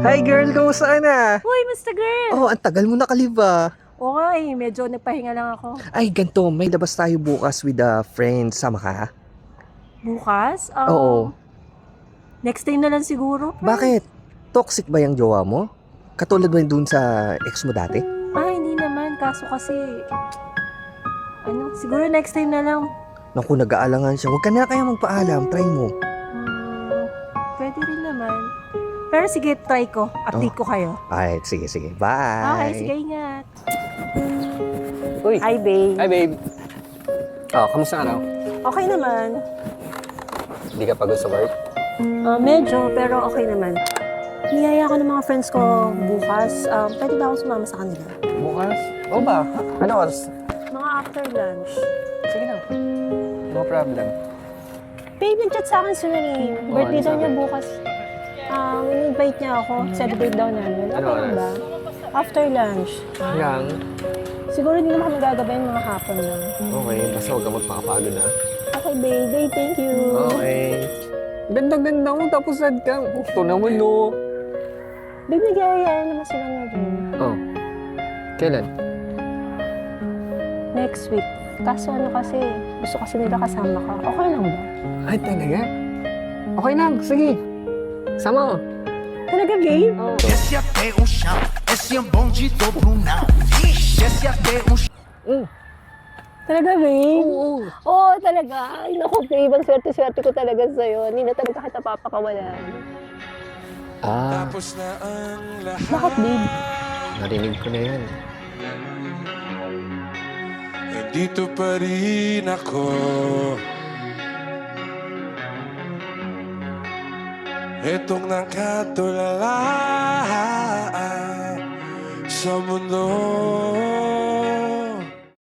Hi girl, kumusta ka na? Uy, Mr. Girl! Oh, ang tagal mo nakaliba. Oo nga medyo nagpahinga lang ako. Ay, ganito, may labas tayo bukas with a friend. Sama ka? Bukas? Oo. Next time na lang siguro. Bakit? Toxic ba yung jowa mo? Katulad ba yung dun sa ex mo dati? Ay, hindi naman. Kaso kasi, siguro next time na lang. Naku, nag-aalangan siya. Huwag ka na kaya magpaalam. Try mo. Pwede rin naman. Pero sige, try ko. Update ko kayo. Ay, sige. Bye. Okay, sige, ingat. Uy. Hi, babe. Hi, babe. Oh, kamusta ka na? Okay naman. Hindi ka pagod sa work? Medyo, pero okay naman. Niyaya ko ng mga friends ko bukas. Pwede ba ako sumama sa kanila? Bukas? Oo ba? Ano oras? Mga after lunch. Sige na. No problem. Babe, nag-chat sa akin si Marie. Birthday daw niya bukas. In-invite niya ako. Celebrate daw namin. Okay Ano lang oras? ba? After lunch. Yang. Siguro hindi naman kami gagawin mga hapon lang. Okay, basta huwag ka magpakapagod na. Okay, babe. Babe, thank you. Okay. Ganda-ganda mo, tapos sad ka. Ito naman, no. Babe, nagyayayaan naman sila na rin. Oh. Kailan? Next week. Kaso kasi, gusto kasi nila kasama ka. Okay lang ba? Ay, talaga? Okay lang, sige. Sama ko. Talaga, babe? Desce até o chão, esse é um bonde do Brunão. Ixi, desce até o chão. Talaga, babe? Oo, talaga. Ay, naku, babe. Ang swerte-swerte ko talaga sa'yo. Hindi na talaga kita papakawalan. Ah, Bakit, babe? narinig ko na yan. Nandito pa rin ako. Itong nakatulala sa mundo.